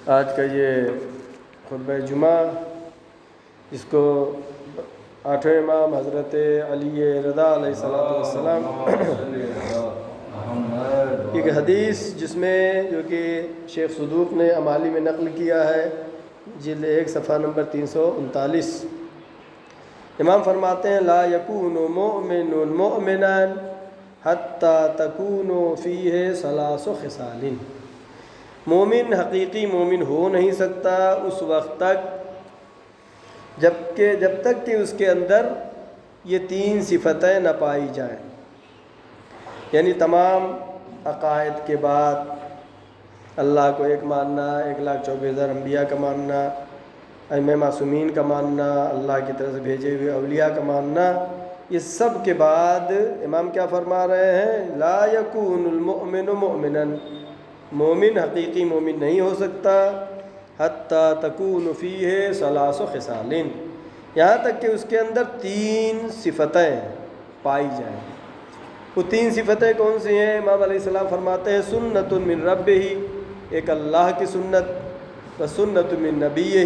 آج کا یہ خطبہ جمعہ جس کو آٹھویں امام حضرت علی رضا علیہ السلام ایک حدیث جس میں جو کہ شیخ صدوق نے امالی میں نقل کیا ہے، جلد 1 صفحہ نمبر 339۔ امام فرماتے ہیں لا یکون مؤمن مؤمنا حتی تکون فیہ ثلاث خصال، مومن حقیقی مومن ہو نہیں سکتا اس وقت تک جب تک کہ اس کے اندر یہ 3 صفتیں نہ پائی جائیں، یعنی تمام عقائد کے بعد اللہ کو ایک ماننا، 1,24,000 انبیاء کا ماننا، ائمہ معصومین کا ماننا، اللہ کی طرف سے بھیجے ہوئے اولیاء کا ماننا، یہ سب کے بعد امام کیا فرما رہے ہیں؟ لا یکون المؤمن مؤمنا، مومن حقیقی مومن نہیں ہو سکتا حتی تکون فیہ ثلاث خصال، یہاں تک کہ اس کے اندر 3 صفتیں پائی جائیں۔ وہ 3 صفتیں کون سی ہیں؟ امام علیہ السلام فرماتے ہیں سنت من ربہ، ایک اللہ کی سنت، و سنت من نبیہ،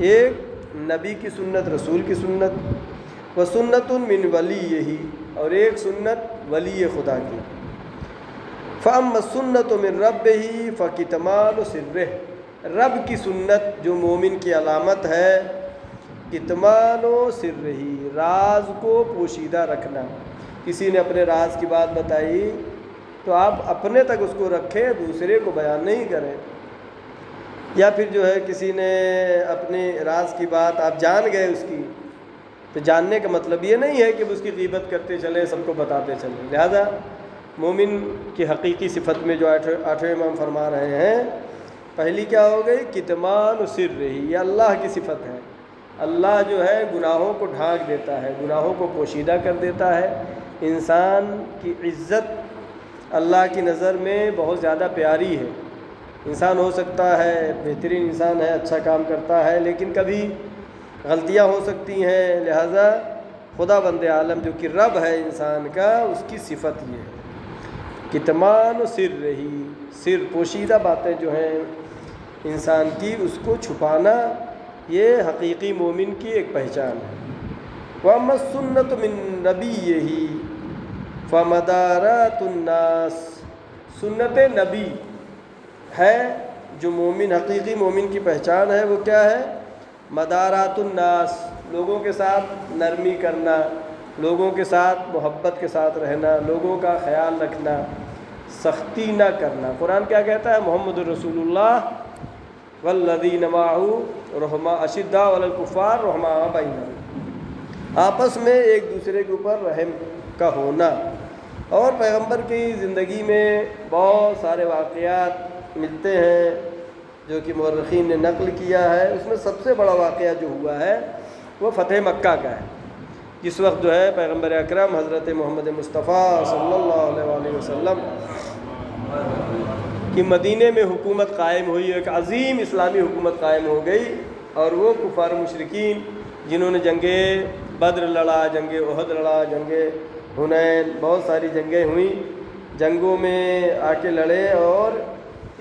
ایک نبی کی سنت، رسول کی سنت، و سنت من ولیہ، اور ایک سنت ولی خدا کی۔ فَأَمَّا السُّنَّةُ مِن رَبِّهِ فَكِتْمَانُ سِرِّهِ، رب کی سنت جو مومن کی علامت ہے، کتمان سرِّهِ، راز کو پوشیدہ رکھنا۔ کسی نے اپنے راز کی بات بتائی تو آپ اپنے تک اس کو رکھیں، دوسرے کو بیان نہیں کریں۔ یا پھر جو ہے کسی نے اپنے راز کی بات آپ جان گئے اس کی، تو جاننے کا مطلب یہ نہیں ہے کہ اس کی غیبت کرتے چلیں، سب کو بتاتے چلیں۔ لہذا مومن کی حقیقی صفت میں جو آٹھویں امام فرما رہے ہیں، پہلی کیا ہو گئی؟ کتمان سرِّہ، یہ اللہ کی صفت ہے۔ اللہ جو ہے گناہوں کو ڈھانک دیتا ہے، گناہوں کو پوشیدہ کر دیتا ہے۔ انسان کی عزت اللہ کی نظر میں بہت زیادہ پیاری ہے۔ انسان ہو سکتا ہے بہترین انسان ہے، اچھا کام کرتا ہے، لیکن کبھی غلطیاں ہو سکتی ہیں۔ لہذا خدا بند عالم جو کہ رب ہے انسان کا، اس کی صفت یہ ہے کتمان سرِّہ، سر پوشیدہ باتیں جو ہیں انسان کی، اس کو چھپانا، یہ حقیقی مومن کی ایک پہچان ہے۔ وَأَمَّا السُّنَّةُ مِن نَبِيِّهِ فَمَدَارَاتُ النَّاسِ، سنت نبی ہے جو مومن حقیقی مومن کی پہچان ہے، وہ کیا ہے؟ مدارات الناس، لوگوں کے ساتھ نرمی کرنا، لوگوں کے ساتھ محبت کے ساتھ رہنا، لوگوں کا خیال رکھنا، سختی نہ کرنا۔ قرآن کیا کہتا ہے؟ محمد رسول اللہ والذین معہ رحماء اشداء علی الکفار رحماء بینہم، آپس میں ایک دوسرے کے اوپر رحم کا ہونا۔ اور پیغمبر کی زندگی میں بہت سارے واقعات ملتے ہیں جو کہ مورخین نے نقل کیا ہے۔ اس میں سب سے بڑا واقعہ جو ہوا ہے وہ فتح مکہ کا ہے، جس وقت جو ہے پیغمبر اکرم حضرت محمد مصطفیٰ صلی اللہ علیہ وسلم کی مدینے میں حکومت قائم ہوئی، ایک عظیم اسلامی حکومت قائم ہو گئی، اور وہ کفار مشرکین جنہوں نے جنگ بدر لڑا، جنگ احد لڑا، جنگ حنین، بہت ساری جنگیں ہوئیں، جنگوں میں آ کے لڑے، اور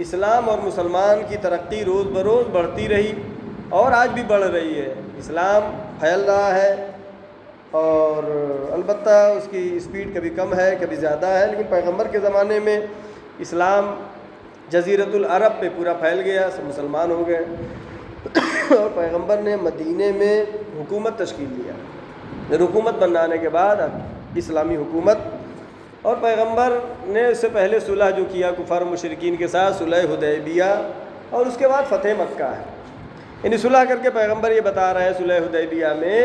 اسلام اور مسلمان کی ترقی روز بروز بڑھتی رہی، اور آج بھی بڑھ رہی ہے۔ اسلام پھیل رہا ہے، اور البتہ اس کی اسپیڈ کبھی کم ہے کبھی زیادہ ہے، لیکن پیغمبر کے زمانے میں اسلام جزیرۃ العرب پہ پورا پھیل گیا، سب مسلمان ہو گئے، اور پیغمبر نے مدینے میں حکومت تشکیل دیا۔ حکومت بنانے کے بعد اسلامی حکومت، اور پیغمبر نے اس سے پہلے صلح جو کیا کفار مشرکین کے ساتھ، صلح حدیبیہ، اور اس کے بعد فتح مکہ ہے۔ یعنی صلح کر کے پیغمبر یہ بتا رہے ہیں صلح حدیبیہ میں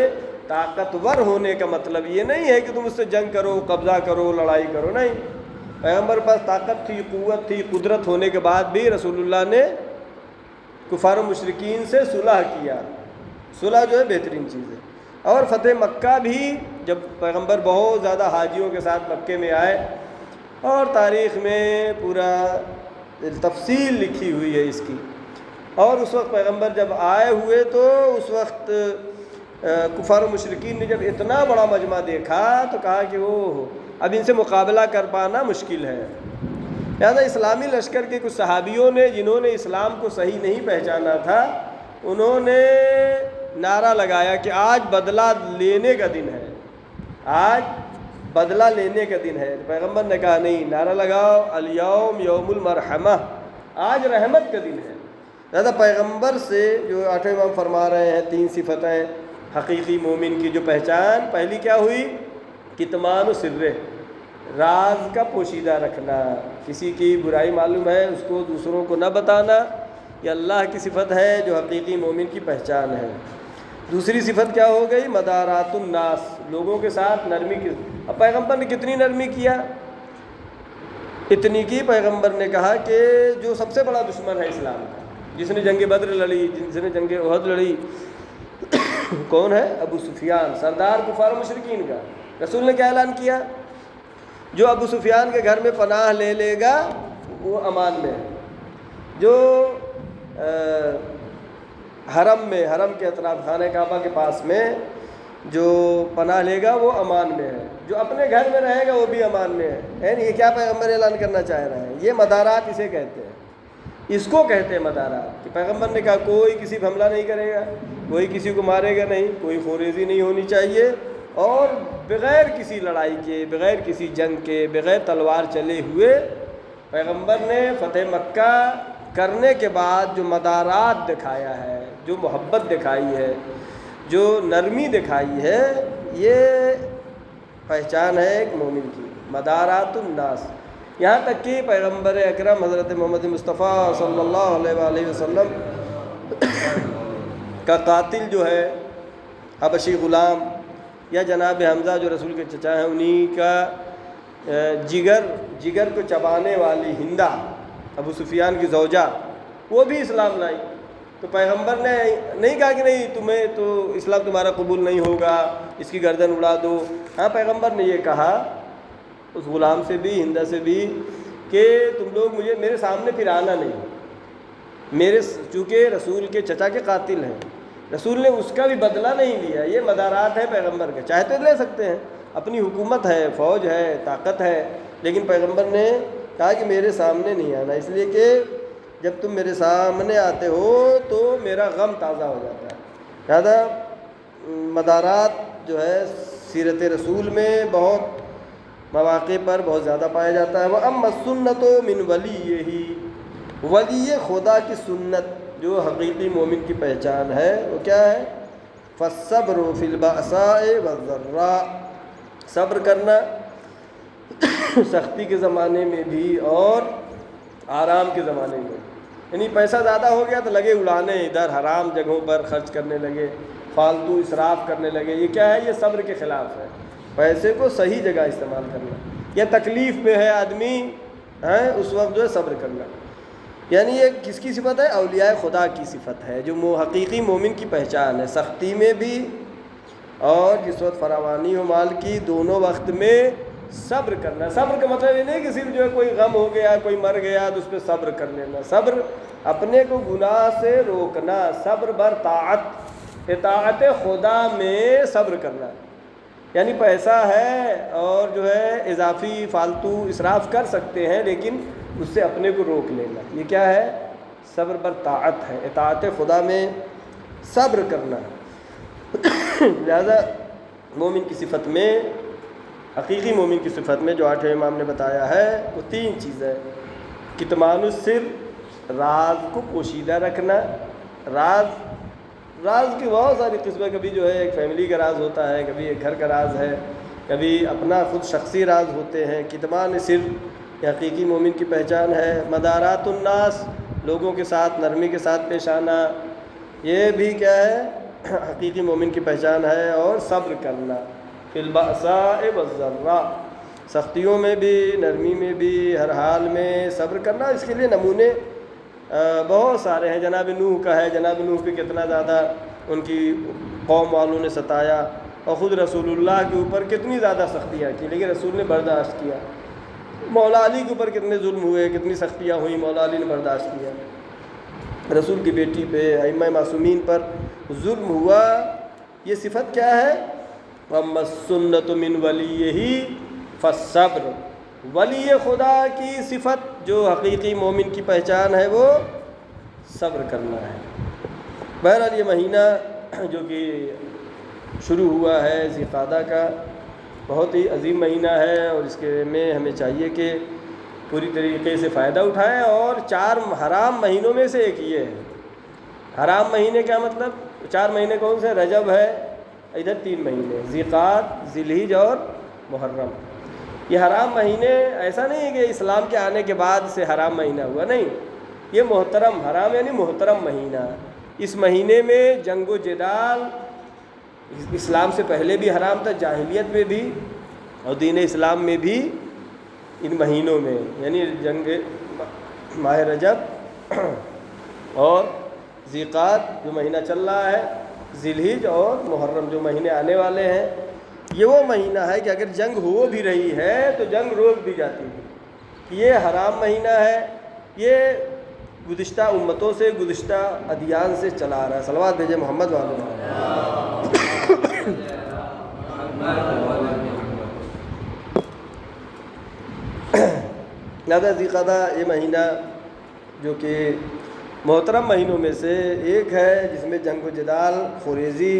طاقتور ہونے کا مطلب یہ نہیں ہے کہ تم اس سے جنگ کرو، قبضہ کرو، لڑائی کرو، نہیں۔ پیغمبر کے پاس طاقت تھی، قوت تھی، قدرت ہونے کے بعد بھی رسول اللہ نے کفار و مشرکین سے صلح کیا۔ صلح جو ہے بہترین چیز ہے۔ اور فتح مکہ بھی جب پیغمبر بہت زیادہ حاجیوں کے ساتھ مکے میں آئے، اور تاریخ میں پورا تفصیل لکھی ہوئی ہے اس کی، اور اس وقت پیغمبر جب آئے ہوئے تو اس وقت کفار و مشرکین نے جب اتنا بڑا مجمع دیکھا تو کہا کہ وہ اب ان سے مقابلہ کر پانا مشکل ہے۔ لہٰذا اسلامی لشکر کے کچھ صحابیوں نے جنہوں نے اسلام کو صحیح نہیں پہچانا تھا، انہوں نے نعرہ لگایا کہ آج بدلہ لینے کا دن ہے، آج بدلہ لینے کا دن ہے۔ پیغمبر نے کہا نہیں، نعرہ لگاؤ الیوم یوم المرحمہ، آج رحمت کا دن ہے۔ لہٰذا پیغمبر سے جو آٹھویں امام فرما رہے ہیں 3 صفتیں حقیقی مومن کی جو پہچان، پہلی کیا ہوئی؟ کتمان و سر، راز کا پوشیدہ رکھنا، کسی کی برائی معلوم ہے اس کو دوسروں کو نہ بتانا، یہ اللہ کی صفت ہے جو حقیقی مومن کی پہچان ہے۔ دوسری صفت کیا ہو گئی؟ مدارات الناس، لوگوں کے ساتھ نرمی کی۔ اب پیغمبر نے کتنی نرمی کیا؟ اتنی کی پیغمبر نے کہا کہ جو سب سے بڑا دشمن ہے اسلام کا، جس نے جنگ بدر لڑی، جس نے جنگ احد لڑی، کون ہے؟ ابو سفیان، سردار کفار مشرکین کا۔ رسول نے کیا اعلان کیا؟ جو ابو سفیان کے گھر میں پناہ لے لے گا وہ امان میں ہے، جو حرم کے اطراف خانہ کعبہ کے پاس میں جو پناہ لے گا وہ امان میں ہے، جو اپنے گھر میں رہے گا وہ بھی امان میں ہے۔ یہ کیا پیغمبر اعلان کرنا چاہ رہے ہیں؟ یہ مدارات اسے کہتے ہیں، اس کو کہتے ہیں مدارات، کہ پیغمبر نے کہا کوئی کسی پہ حملہ نہیں کرے گا، کوئی کسی کو مارے گا نہیں، کوئی خوریزی نہیں ہونی چاہیے، اور بغیر کسی لڑائی کے، بغیر کسی جنگ کے، بغیر تلوار چلے ہوئے پیغمبر نے فتح مکہ کرنے کے بعد جو مدارات دکھایا ہے، جو محبت دکھائی ہے، جو نرمی دکھائی ہے، یہ پہچان ہے ایک مومن کی، مدارات الناس۔ یہاں تک کہ پیغمبر اکرم حضرت محمد مصطفیٰ صلی اللہ علیہ وآلہ وسلم کا قاتل جو ہے حبشی غلام یا جناب حمزہ جو رسول کے چچا ہیں، انہی کا جگر کو چبانے والی ہندہ ابو سفیان کی زوجہ، وہ بھی اسلام لائی۔ تو پیغمبر نے نہیں کہا کہ نہیں تمہیں تو اسلام تمہارا قبول نہیں ہوگا، اس کی گردن اڑا دو۔ ہاں، پیغمبر نے یہ کہا اس غلام سے بھی، ہندہ سے بھی، کہ تم لوگ میرے سامنے پھر آنا نہیں، چونکہ رسول کے چچا کے قاتل ہیں، رسول نے اس کا بھی بدلہ نہیں لیا۔ یہ مدارات ہے پیغمبر کے، چاہتے لے سکتے ہیں، اپنی حکومت ہے، فوج ہے، طاقت ہے، لیکن پیغمبر نے کہا کہ میرے سامنے نہیں آنا، اس لیے کہ جب تم میرے سامنے آتے ہو تو میرا غم تازہ ہو جاتا ہے۔ لہٰذا مدارات جو ہے سیرت رسول میں بہت مواقع پر بہت زیادہ پایا جاتا ہے۔ وَأَمَّا السُّنَّةُ مِنْ وَلِيِّهِ، ولی خدا کی سنت جو حقیقی مومن کی پہچان ہے وہ کیا ہے؟ فَالصَّبْرُ فِي الْبَأْسَاءِ وَالضَّرَّاءِ، صبر کرنا سختی کے زمانے میں بھی اور آرام کے زمانے میں۔ یعنی پیسہ زیادہ ہو گیا تو لگے اڑانے، ادھر حرام جگہوں پر خرچ کرنے لگے، فالتو اسراف کرنے لگے، یہ کیا ہے؟ یہ صبر کے خلاف ہے۔ پیسے کو صحیح جگہ استعمال کرنا، یا تکلیف میں ہے آدمی اس وقت جو ہے صبر کرنا، یعنی یہ کس کی صفت ہے؟ اولیاء خدا کی صفت ہے، جو حقیقی مومن کی پہچان ہے، سختی میں بھی اور جس وقت فراوانی ہو مال کی، دونوں وقت میں صبر کرنا۔ صبر کا مطلب یہ نہیں کہ صرف جو ہے کوئی غم ہو گیا، کوئی مر گیا تو اس پہ صبر کر لینا، صبر اپنے کو گناہ سے روکنا، صبر بر طاعت، اطاعت خدا میں صبر کرنا، یعنی پیسہ ہے اور جو ہے اضافی فالتو اسراف کر سکتے ہیں لیکن اس سے اپنے کو روک لینا، یہ کیا ہے؟ صبر بر طاعت ہے، اطاعت خدا میں صبر کرنا۔ لہذا مومن کی صفت میں، حقیقی مومن کی صفت میں جو آٹھویں امام نے بتایا ہے وہ 3 چیزیں: کتمان السر، راز کو پوشیدہ رکھنا، راز کی بہت ساری قسمیں، کبھی جو ہے ایک فیملی کا راز ہوتا ہے، کبھی ایک گھر کا راز ہے، کبھی اپنا خود شخصی راز ہوتے ہیں۔ کتمان سر یہ حقیقی مومن کی پہچان ہے۔ مدارات الناس، لوگوں کے ساتھ نرمی کے ساتھ پیش آنا، یہ بھی کیا ہے؟ حقیقی مومن کی پہچان ہے۔ اور صبر کرنا، فی البأساء والضراء، سختیوں میں بھی، نرمی میں بھی، ہر حال میں صبر کرنا۔ اس کے لیے نمونے بہت سارے ہیں۔ جناب نوح کا ہے، جناب نوح پہ کتنا زیادہ ان کی قوم والوں نے ستایا، اور خود رسول اللہ کے اوپر کتنی زیادہ سختیاں کی، لیکن رسول نے برداشت کیا۔ مولا علی کے اوپر کتنے ظلم ہوئے، کتنی سختیاں ہوئیں، مولا علی نے برداشت کیا۔ رسول کی بیٹی پہ، ائمہ معصومین پر ظلم ہوا، یہ صفت کیا ہے؟ وَأَمَّا السُّنَّةُ مِنْ وَلِيِّهِ فَالصَّبْرُ، ولی خدا کی صفت جو حقیقی مومن کی پہچان ہے وہ صبر کرنا ہے۔ بہرحال یہ مہینہ جو کہ شروع ہوا ہے ذی قعدہ کا، بہت ہی عظیم مہینہ ہے، اور اس کے میں ہمیں چاہیے کہ پوری طریقے سے فائدہ اٹھائیں۔ اور 4 حرام مہینوں میں سے ایک یہ ہے۔ حرام مہینے کیا مطلب؟ 4 مہینے کون سے؟ رجب ہے، ادھر 3 مہینے ذی قعدہ، ذی الحجہ اور محرم۔ یہ حرام مہینے ایسا نہیں ہے کہ اسلام کے آنے کے بعد سے حرام مہینہ ہوا، نہیں، یہ محترم، حرام یعنی محترم مہینہ۔ اس مہینے میں جنگ و جدال اسلام سے پہلے بھی حرام تھا، جاہلیت میں بھی اور دین اسلام میں بھی، ان مہینوں میں یعنی جنگ ماہ رجب اور ذی قعدہ جو مہینہ چل رہا ہے، ذی الحجہ اور محرم جو مہینے آنے والے ہیں، یہ وہ مہینہ ہے کہ اگر جنگ ہو بھی رہی ہے تو جنگ روک دی جاتی ہے۔ یہ حرام مہینہ ہے، یہ گزشتہ امتوں سے، گزشتہ ادیان سے چلا آ رہا ہے۔ صلوات بھیجے محمد والے۔ لہذا ذی قعدہ یہ مہینہ جو کہ محترم مہینوں میں سے ایک ہے، جس میں جنگ و جدال، خوریزی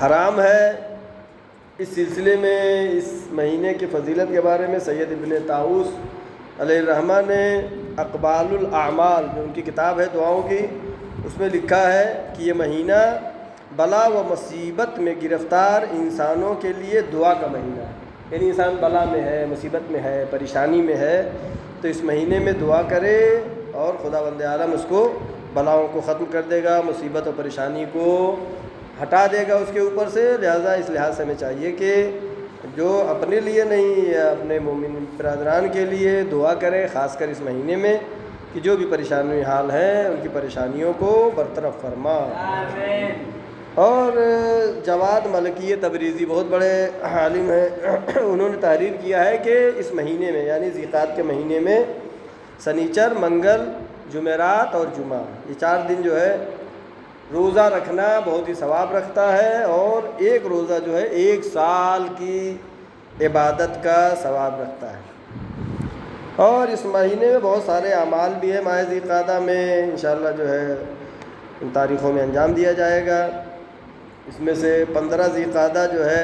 حرام ہے۔ اس سلسلے میں اس مہینے کی فضیلت کے بارے میں سید ابن طاؤس علیہ الرحمہ نے اقبال الاعمال جو ان کی کتاب ہے دعاؤں کی، اس میں لکھا ہے کہ یہ مہینہ بلا و مصیبت میں گرفتار انسانوں کے لیے دعا کا مہینہ ہے۔ یعنی انسان بلا میں ہے، مصیبت میں ہے، پریشانی میں ہے، تو اس مہینے میں دعا کرے اور خداوند عالم اس کو بلاؤں کو ختم کر دے گا، مصیبت اور پریشانی کو ہٹا دے گا اس کے اوپر سے۔ لہٰذا اس لحاظ سے ہمیں چاہیے کہ جو اپنے لیے نہیں یا اپنے مومن برادران کے لیے دعا کرے، خاص کر اس مہینے میں، کہ جو بھی پریشانی حال ہیں ان کی پریشانیوں کو برطرف فرما۔ اور جواد ملکی تبریزی بہت بڑے عالم ہیں، انہوں نے تحریر کیا ہے کہ اس مہینے میں یعنی ذی قعدہ کے مہینے میں سنیچر، منگل، جمعرات اور جمعہ، یہ 4 دن جو ہے روزہ رکھنا بہت ہی ثواب رکھتا ہے، اور ایک روزہ جو ہے 1 سال کی عبادت کا ثواب رکھتا ہے۔ اور اس مہینے میں بہت سارے اعمال بھی ہیں ماہ ذی قعدہ میں، انشاءاللہ جو ہے ان تاریخوں میں انجام دیا جائے گا۔ اس میں سے 15 ذی قعدہ جو ہے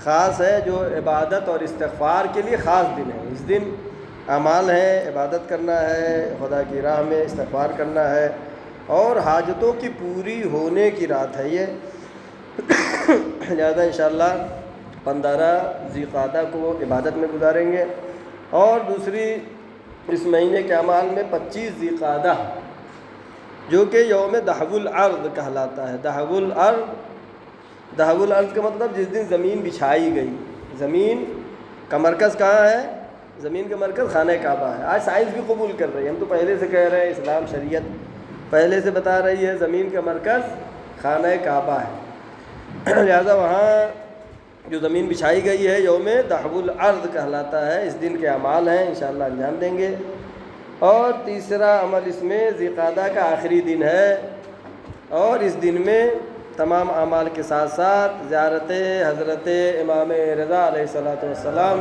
خاص ہے، جو عبادت اور استغفار کے لیے خاص دن ہے۔ اس دن اعمال ہیں، عبادت کرنا ہے، خدا کی راہ میں استغفار کرنا ہے، اور حاجتوں کی پوری ہونے کی رات ہے یہ۔ لہٰذا انشاءاللہ 15 ذی قعدہ کو عبادت میں گزاریں گے۔ اور دوسری اس مہینے کے اعمال میں 25 ذی قعدہ جو کہ یوم دحو الارض کہلاتا ہے۔ دحو الارض کا مطلب جس دن زمین بچھائی گئی۔ زمین کا مرکز کہاں ہے؟ زمین کا مرکز خانہ کعبہ ہے۔ آج سائنس بھی قبول کر رہی ہے، ہم تو پہلے سے کہہ رہے ہیں، اسلام شریعت پہلے سے بتا رہی ہے زمین کا مرکز خانہ کعبہ ہے۔ لہذا وہاں جو زمین بچھائی گئی ہے یوم دحو الارض کہلاتا ہے۔ اس دن کے اعمال ہیں، انشاءاللہ انجام دیں گے۔ اور تیسرا عمل اس میں ذی قعدہ کا آخری دن ہے، اور اس دن میں تمام اعمال کے ساتھ ساتھ زیارت حضرت امام رضا علیہ السلام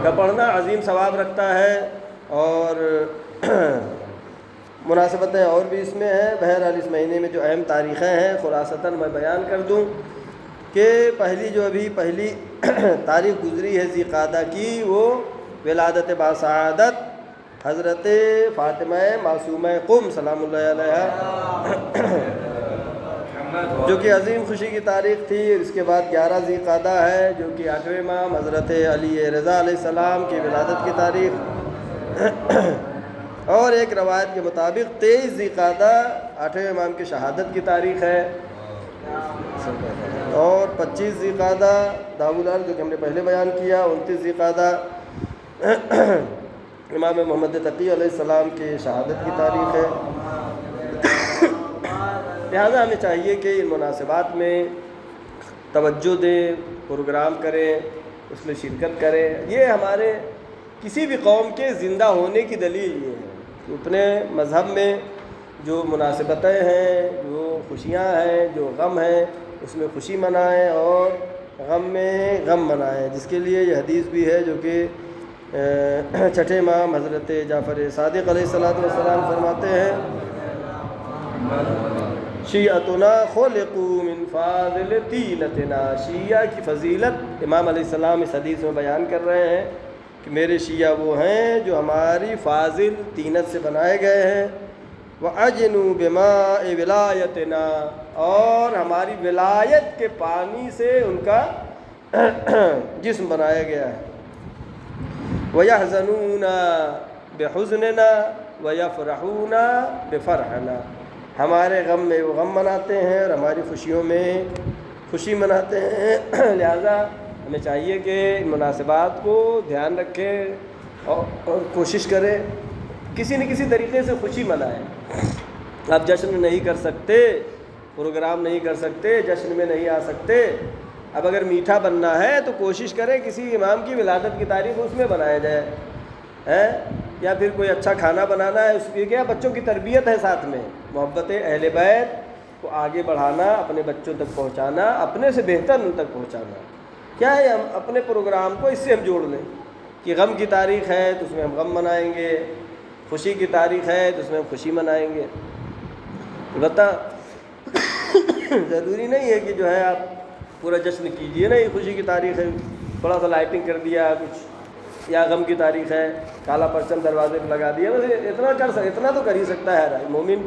کا پڑھنا عظیم ثواب رکھتا ہے، اور مناسبتیں اور بھی اس میں ہیں۔ بہرحال اس مہینے میں جو اہم تاریخیں ہیں خلاصتاً میں بیان کر دوں کہ پہلی تاریخ گزری ہے ذی قعدہ کی، وہ ولادت باسعادت حضرت فاطمہ معصومہ قم سلام اللہ علیہ، جو کہ عظیم خوشی کی تاریخ تھی۔ اس کے بعد 11 ذی قعدہ ہے جو کہ 8ویں امام حضرت علی رضا علیہ السلام کی ولادت کی تاریخ، اور ایک روایت کے مطابق 23 ذی قعدہ 8ویں امام کی شہادت کی تاریخ ہے، اور 25 ذی قعدہ دحو الارض جو کہ ہم نے پہلے بیان کیا، 29 ذی قعدہ امام محمد تقی علیہ السلام کی شہادت کی تاریخ ہے۔ لہذا ہمیں چاہیے کہ ان مناسبات میں توجہ دیں، پروگرام کریں، اس میں شرکت کریں۔ یہ ہمارے کسی بھی قوم کے زندہ ہونے کی دلیل یہ ہے کہ اپنے مذہب میں جو مناسبتیں ہیں، جو خوشیاں ہیں، جو غم ہیں، اس میں خوشی منائیں، اور غم میں غم منائیں، جس کے لیے یہ حدیث بھی ہے جو کہ چھٹے امام حضرت جعفر صادق علیہ الصلوۃ والسلام فرماتے ہیں شیعتنا خلقوا من فاضل طینتنا، شیعہ کی فضیلت امام علیہ السلام اس حدیث میں بیان کر رہے ہیں کہ میرے شیعہ وہ ہیں جو ہماری فاضل طینت سے بنائے گئے ہیں، وَأَجْنُوا بِمَاءِ وِلَایَتِنَا، اور ہماری ولایت کے پانی سے ان کا جسم بنایا گیا ہے، وَيَحْزَنُونَ بِحُزْنِنَا وَيَفْرَحُونَ بِفَرْحِنَا، ہمارے غم میں وہ غم مناتے ہیں اور ہماری خوشیوں میں خوشی مناتے ہیں۔ لہذا ہمیں چاہیے کہ ان مناسبات کو دھیان رکھیں اور کوشش کریں کسی نہ کسی طریقے سے خوشی منائیں۔ آپ جشن نہیں کر سکتے، پروگرام نہیں کر سکتے، جشن میں نہیں آ سکتے، اب اگر میٹھا بننا ہے تو کوشش کریں کسی امام کی ولادت کی تاریخ اس میں بنایا جائے، یا پھر کوئی اچھا کھانا بنانا ہے، اس کی کیا بچوں کی تربیت ہے، ساتھ میں محبت اہل بیت کو آگے بڑھانا، اپنے بچوں تک پہنچانا، اپنے سے بہتر ان تک پہنچانا۔ کیا ہے، ہم اپنے پروگرام کو اس سے ہم جوڑ لیں کہ غم کی تاریخ ہے تو اس میں ہم غم منائیں گے، خوشی کی تاریخ ہے تو اس میں ہم خوشی منائیں گے۔ البتہ ضروری نہیں ہے کہ جو ہے آپ پورا جشن کیجئے، نہیں، خوشی کی تاریخ ہے تھوڑا سا لائٹنگ کر دیا کچھ، یا غم کی تاریخ ہے کالا پرچم دروازے پہ لگا دیا، بس اتنا تو کر ہی سکتا ہے مومن۔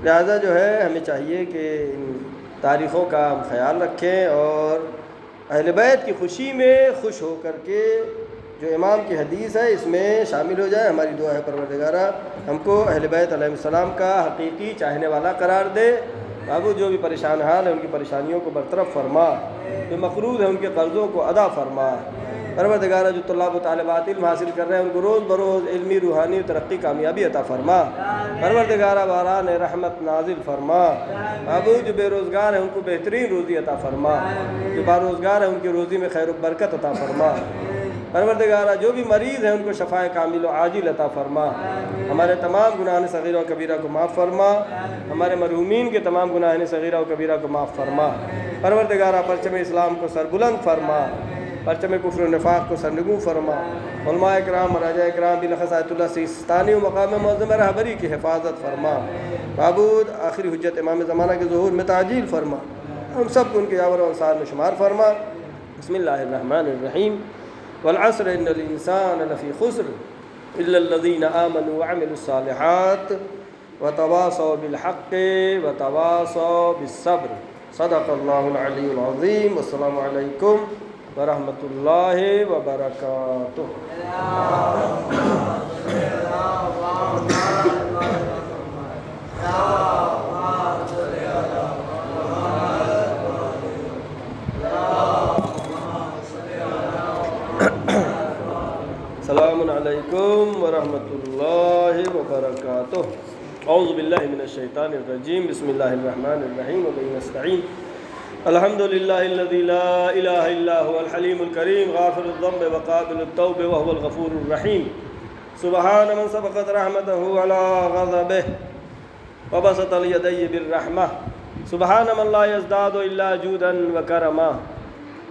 لہذا جو ہے ہمیں چاہیے کہ ان تاریخوں کا ہم خیال رکھیں اور اہل بیت کی خوشی میں خوش ہو کر کے جو امام کی حدیث ہے اس میں شامل ہو جائے۔ ہماری دعا ہے پروردگارہ ہم کو اہل بیت علیہ السلام کا حقیقی چاہنے والا قرار دے۔ بابو جو بھی پریشان حال ہیں ان کی پریشانیوں کو برطرف فرما، جو مقروض ہیں ان کے قرضوں کو ادا فرما۔ پروردگارہ جو طلاب و طالبات علم حاصل کر رہے ہیں ان کو روز بروز علمی روحانی ترقی کامیابی عطا فرما۔ پروردگارہ باران رحمت نازل فرما۔ بابو جو بے روزگار ہیں ان کو بہترین روزی عطا فرما، جو باروزگار ہیں ان کی روزی میں خیر و برکت عطا فرما۔ پروردگارہ جو بھی مریض ہیں ان کو شفائے کامل و عاجل عطا فرما۔ ہمارے تمام گناہ صغیرہ و کبیرہ کو معاف فرما، ہمارے مرحومین کے تمام گناہ صغیرہ و کبیرہ کو معاف فرما۔ پروردگارہ پرچم اسلام کو سربلند فرما، پرچم کفر و نفاق کو سرنگوں فرما۔ علماء اکرام، مراجع اکرام، بلخص آیت اللہ سیستانی و مقام معظم رہبری کی حفاظت فرما۔ معبود آخری حجت امام زمانہ کے ظہور میں تعجیل فرما، ہم سب کو ان کے یاور و انصار میں شمار فرما۔ بسم اللہ الرحمن الرحیم۔ والعصر ان الانسان لفی خسر الا الذین آمنوا وعملوا الصالحات وتواصوا بالحق وتواصوا بالصبر۔ صدق اللہ العلی العظیم۔ والسلام علیکم ورحمۃ اللہ وبرکاتہ۔ السلام علیکم ورحمۃ اللہ وبرکاتہ۔ اعوذ باللہ من الشیطان الرجیم، بسم اللہ الرحمن الرحیم، وبہ نستعین۔ الحمد للہ الذی لا الہ الا هو الحلیم الکریم، غافر الذنب وقابل التوب وهو الغفور الرحیم۔ سبحان من سبقت رحمته على غضبه وبسط اليدي بالرحمہ، سبحان من لا يزداد الا جودا وکرما۔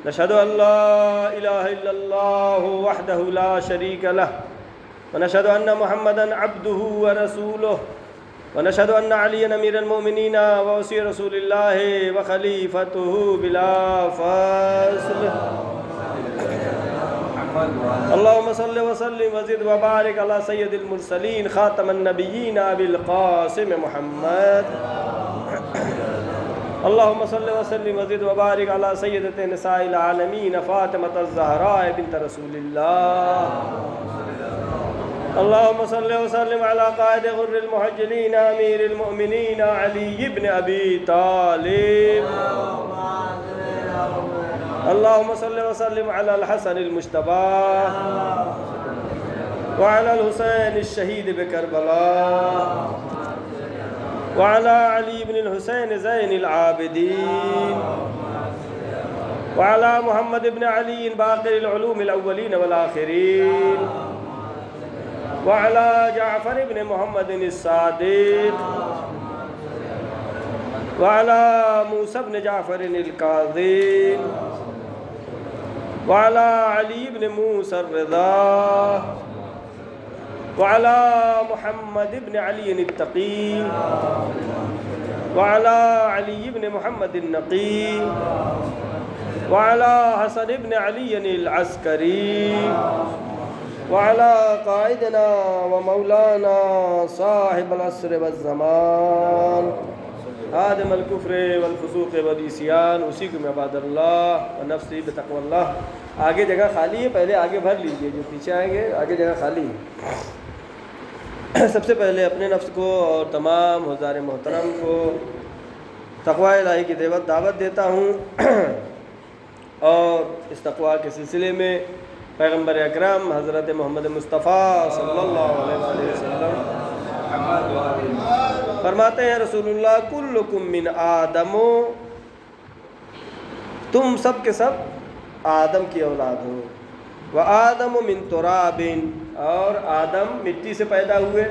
نشهد ان لا الہ الا اللہ وحدہ لا شریک لہ، ونشهد ان محمدا عبدہ ورسولہ، ونشهد ان علی امیر المؤمنین ووصی رسول اللہ وخلیفتہ بلا فاصل۔ اللہم صل وسلم وزد وبارک علی سید المرسلین خاتم النبیین ابی القاسم محمد۔ اللہم صل وسلم وزد وبارک علی سیدۃ نساء العالمین فاطمۃ الزہراء بنت رسول اللہ۔ اللہم صل وسلم علی قائد غر المحجلین امیر المؤمنین علی بن ابی طالب۔ اللہم صل وسلم علی الحسن المجتبی وعلی الحسین الشہید بکربلا وعلى علي بن الحسين زين العابدين وعلى محمد بن علي باقر العلوم الأولين والآخرين وعلى جعفر بن محمد الصادق وعلى موسى بن جعفر الكاظم وعلى علي بن موسى الرضا وعلى محمد بن علي التقي وعلى علي بن محمد النقي وعلى حسن بن علي العسكري وعلى قائدنا ومولانا صاحب العصر والزمان آدم الکفر والفسوق والعصیان اسی کو عباد اللہ ونفسی بتقوی اللہ. آگے جگہ خالی ہے، پہلے آگے بھر لیجئے، جو پیچھے آئیں گے آگے جگہ خالی ہے. سب سے پہلے اپنے نفس کو اور تمام حضار محترم کو تقوی الہی کی دعوت دیتا ہوں، اور اس تقوی کے سلسلے میں پیغمبر اکرم حضرت محمد مصطفیٰ صلی اللہ علیہ وسلم فرماتے ہیں، رسول اللہ کلکم من آدم، تم سب کے سب آدم کی اولاد ہو، وآدم من تراب، اور آدم مٹی سے پیدا ہوئے.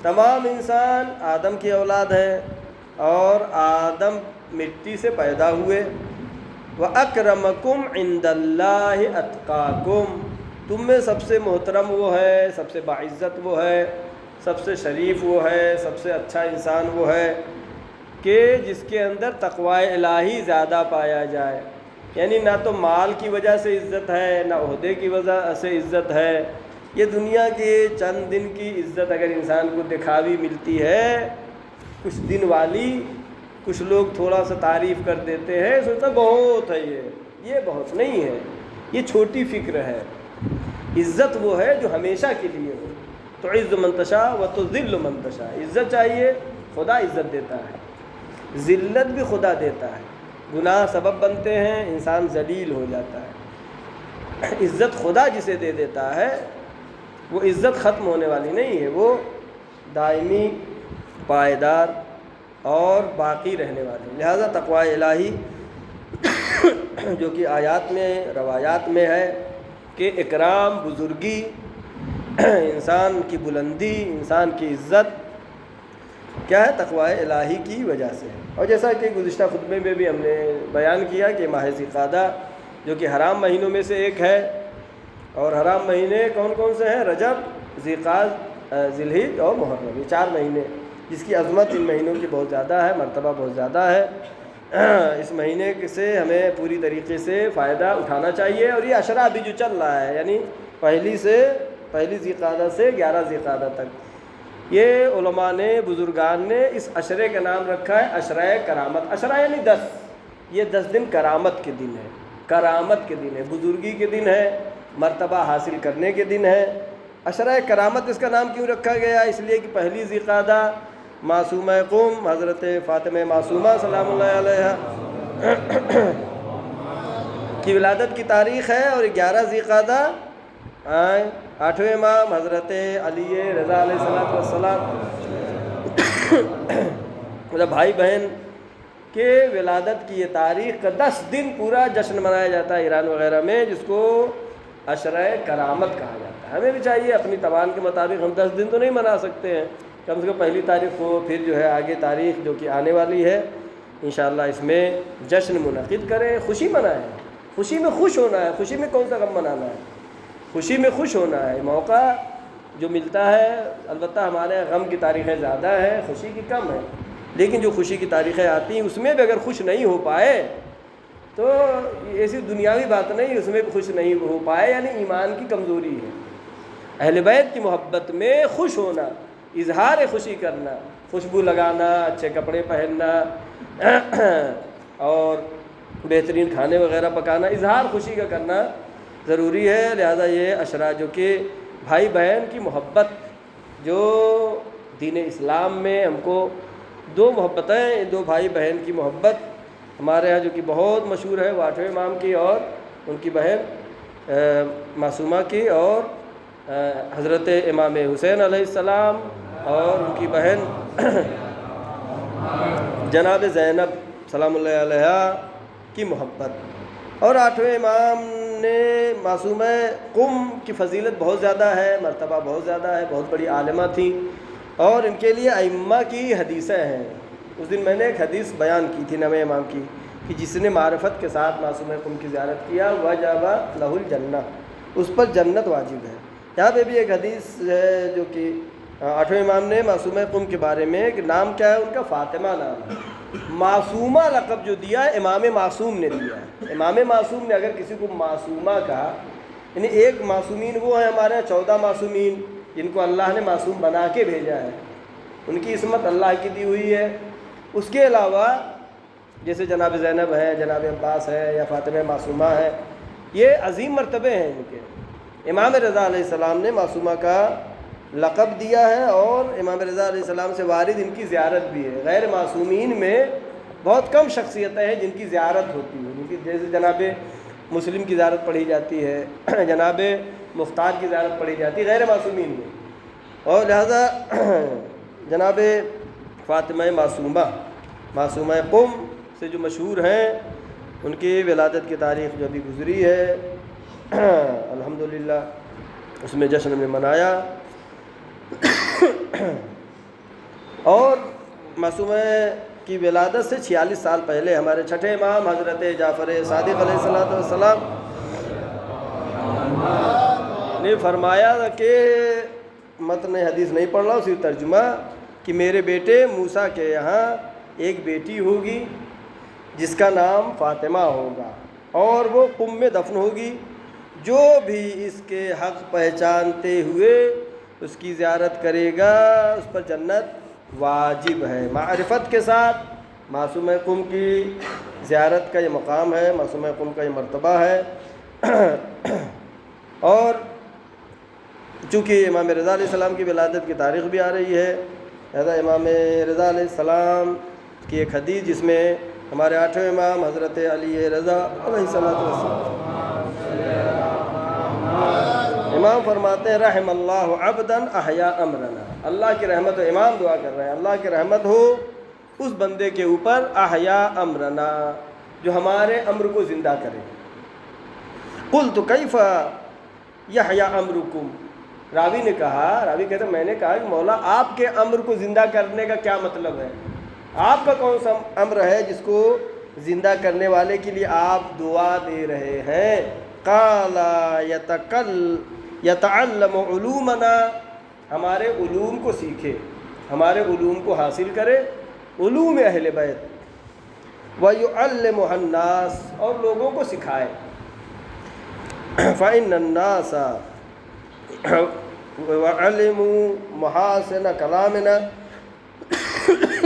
تمام انسان آدم کی اولاد ہیں اور آدم مٹی سے پیدا ہوئے. وَأَكْرَمَكُمْ عِنْدَ اللَّهِ أَتْقَاكُمْ، تم میں سب سے محترم وہ ہے، سب سے باعزت وہ ہے، سب سے شریف وہ ہے، سب سے اچھا انسان وہ ہے کہ جس کے اندر تقوی الہی زیادہ پایا جائے. یعنی نہ تو مال کی وجہ سے عزت ہے، نہ عہدے کی وجہ سے عزت ہے. یہ دنیا کے چند دن کی عزت اگر انسان کو دکھاوی ملتی ہے، کچھ دن والی، کچھ لوگ تھوڑا سا تعریف کر دیتے ہیں، سوچتا بہت ہے، یہ بہت نہیں ہے، یہ چھوٹی فکر ہے. عزت وہ ہے جو ہمیشہ کے لیے ہو. تو عز من تشاء و تذل من تشاء، عزت چاہیے خدا عزت دیتا ہے، ذلت بھی خدا دیتا ہے. گناہ سبب بنتے ہیں، انسان ذلیل ہو جاتا ہے. عزت خدا جسے دے دیتا ہے وہ عزت ختم ہونے والی نہیں ہے، وہ دائمی، پائیدار اور باقی رہنے والی. لہذا تقوی الہی جو کہ آیات میں، روایات میں ہے کہ اکرام، بزرگی، انسان کی بلندی، انسان کی عزت کیا ہے؟ تقوی الہی کی وجہ سے. اور جیسا کہ گزشتہ خطبے میں بھی ہم نے بیان کیا کہ ماہ ذی القعدہ جو کہ حرام مہینوں میں سے ایک ہے، اور حرام مہینے کون کون سے ہیں؟ رجب، ذی القعدہ، ذی الحجہ اور محرم، یہ 4 مہینے جس کی عظمت ان مہینوں کی بہت زیادہ ہے، مرتبہ بہت زیادہ ہے. اس مہینے سے ہمیں پوری طریقے سے فائدہ اٹھانا چاہیے. اور یہ عشرہ ابھی جو چل رہا ہے، یعنی پہلی ذی القعدہ سے 11 ذی القعدہ تک، یہ علماء نے، بزرگان نے اس عشرے کا نام رکھا ہے عشرہ کرامت. عشرہ یعنی 10، یہ 10 دن کرامت کے دن ہے، کرامت کے دن ہے، بزرگی کے دن ہے، مرتبہ حاصل کرنے کے دن ہے. عشرہ کرامت اس کا نام کیوں رکھا گیا؟ اس لیے کہ پہلی ذی القعدہ معصومہ قوم حضرت فاطمہ معصومہ سلام اللہ علیہ کی ولادت کی تاریخ ہے، اور 11 ذی القعدہ 8ویں امام حضرت علی رضا علیہ السلام مطلب بھائی بہن کے ولادت کی یہ تاریخ کا 10 دن پورا جشن منایا جاتا ہے ایران وغیرہ میں، جس کو عشرہ کرامت کہا جاتا ہے. ہمیں بھی چاہیے اپنی توان کے مطابق، ہم 10 دن تو نہیں منا سکتے ہیں، کم سے کم پہلی تاریخ کو، پھر جو ہے آگے تاریخ جو کہ آنے والی ہے انشاءاللہ اس میں جشن منعقد کریں، خوشی منائیں. خوشی میں خوش ہونا ہے، خوشی میں کون سا غم منانا ہے؟ خوشی میں خوش ہونا ہے. موقع جو ملتا ہے، البتہ ہمارے غم کی تاریخیں زیادہ ہیں، خوشی کی کم ہے، لیکن جو خوشی کی تاریخیں آتی ہیں اس میں بھی اگر خوش نہیں ہو پائے تو ایسی دنیاوی بات نہیں، اس میں بھی خوش نہیں ہو پائے یعنی ایمان کی کمزوری ہے. اہل بیت کی محبت میں خوش ہونا، اظہار خوشی کرنا، خوشبو لگانا، اچھے کپڑے پہننا اور بہترین کھانے وغیرہ پکانا، اظہار خوشی کا کرنا ضروری ہے. لہذا یہ عشرہ جو کہ بھائی بہن کی محبت، جو دین اسلام میں ہم کو 2 محبتیں، 2 بھائی بہن کی محبت ہمارے ہاں جو کہ بہت مشہور ہے، وہ 8ویں امام کی اور ان کی بہن معصومہ کی، اور حضرت امام حسین علیہ السلام اور ان کی بہن جناب زینب سلام اللہ علیہ کی محبت. اور 8ویں امام نے معصومہ قم کی فضیلت بہت زیادہ ہے، مرتبہ بہت زیادہ ہے، بہت بڑی عالمہ تھیں، اور ان کے لیے ائمہ کی حدیثیں ہیں. اس دن میں نے ایک حدیث بیان کی تھی 9ویں امام کی کہ جس نے معرفت کے ساتھ معصومہ قم کی زیارت کیا وجب لہ الجنہ، اس پر جنت واجب ہے۔ یہاں پہ بھی ایک حدیث ہے جو کہ 8ویں امام نے معصومہ قم کے بارے میں کہ نام کیا ہے ان کا، فاطمہ نام ہے۔ معصومہ لقب جو دیا ہے امام معصوم نے دیا ہے۔ امام معصوم نے اگر کسی کو معصومہ کہا، یعنی ایک معصومین وہ ہیں ہمارے یہاں 14 معصومین جن کو اللہ نے معصوم بنا کے بھیجا ہے، ان کی عصمت اللہ کی دی ہوئی ہے۔ اس کے علاوہ جیسے جناب زینب ہے، جناب عباس ہے، یا فاطمہ معصومہ ہے، یہ عظیم مرتبے ہیں ان کے۔ امام رضا علیہ السلام نے معصومہ کا لقب دیا ہے، اور امام رضا علیہ السلام سے وارد ان کی زیارت بھی ہے۔ غیر معصومین میں بہت کم شخصیتیں ہیں جن کی زیارت ہوتی ہے، جن کی جیسے جناب مسلم کی زیارت پڑھی جاتی ہے، جناب مختار کی زیارت پڑھی جاتی ہے غیر معصومین میں، اور لہذا جناب فاطمہ معصومہ قم سے جو مشہور ہیں، ان کی ولادت کی تاریخ جو ابھی گزری ہے الحمدللہ اس میں جشن میں منایا۔ اور معصومہ کی ولادت سے 46 سال پہلے ہمارے چھٹے امام حضرت جعفر صادق علیہ السلام نے فرمایا کہ متن حدیث نہیں پڑھ رہا ہوں، صرف ترجمہ، کہ میرے بیٹے موسیٰ کے یہاں ایک بیٹی ہوگی جس کا نام فاطمہ ہوگا، اور وہ قم میں دفن ہوگی، جو بھی اس کے حق پہچانتے ہوئے اس کی زیارت کرے گا اس پر جنت واجب ہے۔ معرفت کے ساتھ معصومہ قم کی زیارت کا یہ مقام ہے، معصومہ قم کا یہ مرتبہ ہے۔ اور چونکہ امام رضا علیہ السلام کی ولادت کی تاریخ بھی آ رہی ہے، لہذا امام رضا علیہ السلام کی ایک حدیث جس میں ہمارے 8ویں امام حضرت علی رضا علیہ السلام امام فرماتے ہیں رحم اللہ عبدا احیا امرنا، اللہ کی رحمت ہو، امام دعا کر رہے ہیں اللہ کی رحمت ہو اس بندے کے اوپر احیا امرنا جو ہمارے امر کو زندہ کرے۔ قلت کیف یحیا امرکم، راوی نے کہا، راوی کہتا ہے میں نے کہا کہ مولا آپ کے امر کو زندہ کرنے کا کیا مطلب ہے، آپ کا کون سا امر ہے جس کو زندہ کرنے والے کے لیے آپ دعا دے رہے ہیں؟ قال یتعلم علومنا، ہمارے علوم کو سیکھے، ہمارے علوم کو حاصل کرے، علوم اہل بیت، ویعلمها الناس، اور لوگوں کو سکھائے۔ فإن الناس وعلموا محاسن کلامنا،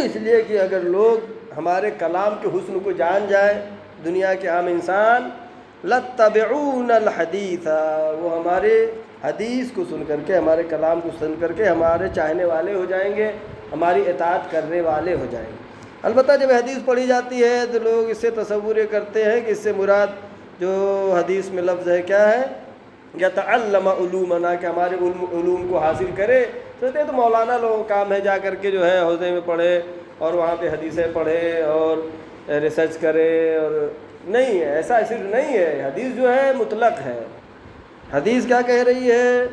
اس لیے کہ اگر لوگ ہمارے کلام کے حسن کو جان جائے، دنیا کے عام انسان، لتبعون الحدیث، وہ ہمارے حدیث کو سن کر کے، ہمارے کلام کو سن کر کے ہمارے چاہنے والے ہو جائیں گے، ہماری اطاعت کرنے والے ہو جائیں گے۔ البتہ جب حدیث پڑھی جاتی ہے تو لوگ اس سے تصور یہ کرتے ہیں کہ اس سے مراد جو حدیث میں لفظ ہے کیا ہے، یتعلم علومنا، کہ ہمارے علوم کو حاصل کرے، تو مولانا لوگوں کا کام ہے جا کر کے جو ہے حوضے میں پڑھے اور وہاں پہ حدیثیں پڑھے اور ریسرچ کرے، اور نہیں ہے، ایسا صرف نہیں ہے۔ حدیث جو ہے مطلق ہے، حدیث کیا کہہ رہی ہے،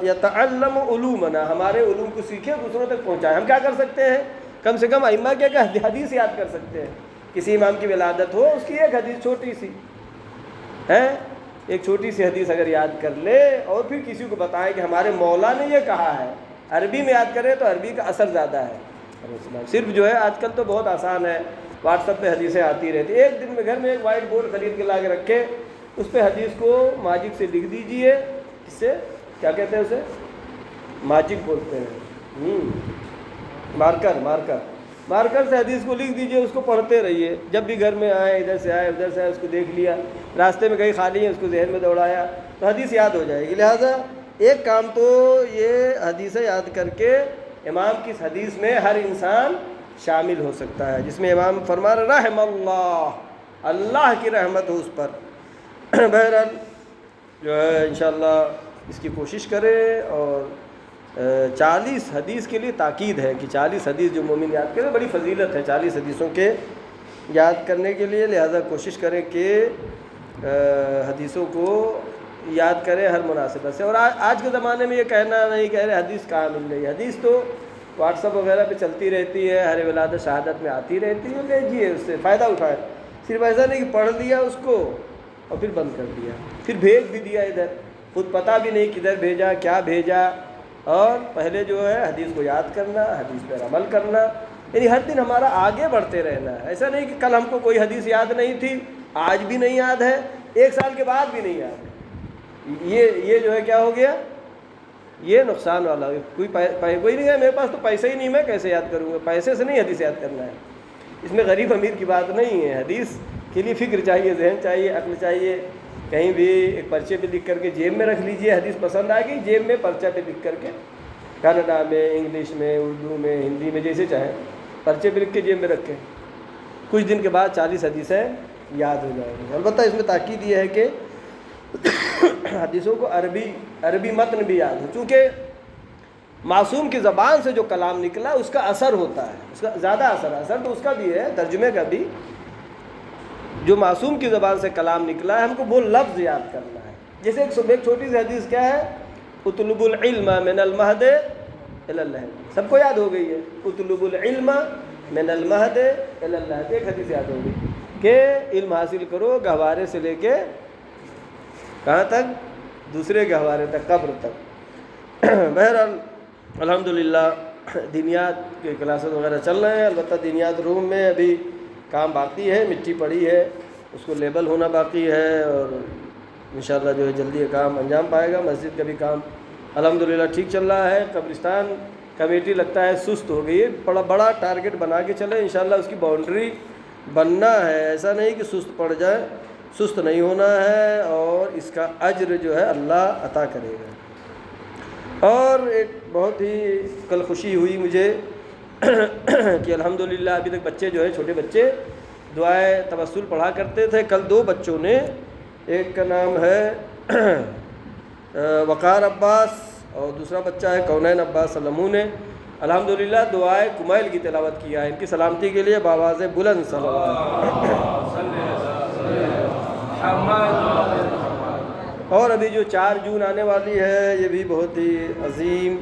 یتعلم علومنا، ہمارے علوم کو سیکھے دوسروں تک پہنچائے۔ ہم کیا کر سکتے ہیں؟ کم سے کم ائمہ کیا کہ حدیث یاد کر سکتے ہیں۔ کسی امام کی ولادت ہو، اس کی ایک حدیث چھوٹی سی ہے، ایک چھوٹی سی حدیث اگر یاد کر لے اور پھر کسی کو بتائے کہ ہمارے مولا نے یہ کہا ہے، عربی میں یاد کرے تو عربی کا اثر زیادہ ہے۔ صرف جو ہے آج کل تو بہت آسان ہے، واٹس ایپ پہ حدیثیں آتی رہتی، ایک دن میں گھر میں ایک وائٹ بورڈ خرید کے لا کے رکھے، اس پہ حدیث کو ماجک سے لکھ دیجئے، اس سے کیا کہتے ہیں، اسے ماجک بولتے ہیں، مارکر سے حدیث کو لکھ دیجئے، اس کو پڑھتے رہیے، جب بھی گھر میں آئے، ادھر سے آئے اس کو دیکھ لیا، راستے میں کہیں خالی ہے اس کو ذہن میں دوڑایا تو حدیث یاد ہو جائے گی۔ لہٰذا ایک کام تو یہ حدیثیں یاد کر کے امام کی اس حدیث میں ہر انسان شامل ہو سکتا ہے، جس میں امام فرما رہے رحم اللہ، اللہ کی رحمت ہو اس پر۔ بہرحال جو ہے انشاءاللہ اس کی کوشش کرے، اور 40 حدیث کے لیے تاکید ہے کہ 40 حدیث جو مومن یاد کرے، بڑی فضیلت ہے 40 حدیثوں کے یاد کرنے کے لیے، لہذا کوشش کریں کہ حدیثوں کو یاد کریں ہر مناسبت سے۔ اور آج کے زمانے میں یہ کہنا نہیں کہہ رہے حدیث کہاں مل رہی ہے، حدیث تو واٹس ایپ وغیرہ پہ چلتی رہتی ہے، ہر ولادت شہادت میں آتی رہتی ہے، لیجیے اس سے فائدہ اٹھائیں۔ صرف ایسا نہیں کہ پڑھ لیا اس کو اور پھر بند کر دیا، پھر بھیج بھی دیا ادھر، خود پتہ بھی نہیں کدھر بھیجا، کیا بھیجا۔ اور پہلے جو ہے حدیث کو یاد کرنا، حدیث پر عمل کرنا، یعنی ہر دن ہمارا آگے بڑھتے رہنا ہے۔ ایسا نہیں کہ کل ہم کو کوئی حدیث یاد نہیں تھی، آج بھی نہیں یاد ہے، 1 سال کے بعد بھی نہیں یاد ہے، یہ جو ہے کیا ہو گیا، یہ نقصان والا ہے۔ کوئی نہیں ہے میرے پاس تو پیسے ہی نہیں، میں کیسے یاد کروں گا؟ پیسے سے نہیں حدیث یاد کرنا ہے، اس میں غریب امیر کی بات نہیں ہے۔ حدیث کے لیے فکر چاہیے، ذہن چاہیے، عقل چاہیے۔ کہیں بھی ایک پرچے پہ لکھ کر کے جیب میں رکھ لیجئے، حدیث پسند آئے گی جیب میں پرچہ پہ لکھ کر کے، کنڈا میں، انگلش میں، اردو میں، ہندی میں، جیسے چاہیں پرچے پہ لکھ کے جیب میں رکھیں، کچھ دن کے بعد 40 حدیثیں یاد ہو جائیں گی۔ البتہ اس میں تاکید یہ ہے کہ حدیثوں کو عربی متن بھی یاد ہو، چونکہ معصوم کی زبان سے جو کلام نکلا اس کا اثر ہوتا ہے، اس کا زیادہ اثر تو اس کا بھی ہے، ترجمے کا بھی۔ جو معصوم کی زبان سے کلام نکلا ہے ہم کو وہ لفظ یاد کرنا ہے۔ جیسے ایک چھوٹی سی حدیث کیا ہے، اطلب العلم من المہد الی اللحد، سب کو یاد ہو گئی ہے، اطلب العلم من المہد الی اللحد، ایک حدیث یاد ہو گئی کہ علم حاصل کرو گہوارے سے لے کے کہاں تک، دوسرے گہوارے تک، قبر تک۔ بہرحال الحمدللہ دینیات کے کلاسز وغیرہ چل رہے ہیں، البتہ دینیات روم میں ابھی کام باقی ہے، مٹی پڑی ہے، اس کو لیبل ہونا باقی ہے، اور انشاءاللہ جو ہے جلدی یہ کام انجام پائے گا۔ مسجد کا بھی کام الحمدللہ ٹھیک چل رہا ہے۔ قبرستان کمیٹی لگتا ہے سست ہو گئی ہے، بڑا ٹارگٹ بنا کے چلے، انشاءاللہ اس کی باؤنڈری بننا ہے، ایسا نہیں کہ سست پڑ جائے، سست نہیں ہونا ہے، اور اس کا اجر جو ہے اللہ عطا کرے گا۔ اور ایک بہت ہی کل خوشی ہوئی مجھے کہ الحمدللہ ابھی تک بچے جو ہے، چھوٹے بچے دعائے توسل پڑھا کرتے تھے، کل 2 بچوں نے، ایک کا نام ہے وقار عباس اور دوسرا بچہ ہے کونین عباس سلمو نے الحمدللہ دعائے کمیل کی تلاوت کیا ہے۔ ان کی سلامتی کے لیے بآواز بلند صلوات۔ اور ابھی جو 4 جون آنے والی ہے، یہ بھی بہت ہی عظیم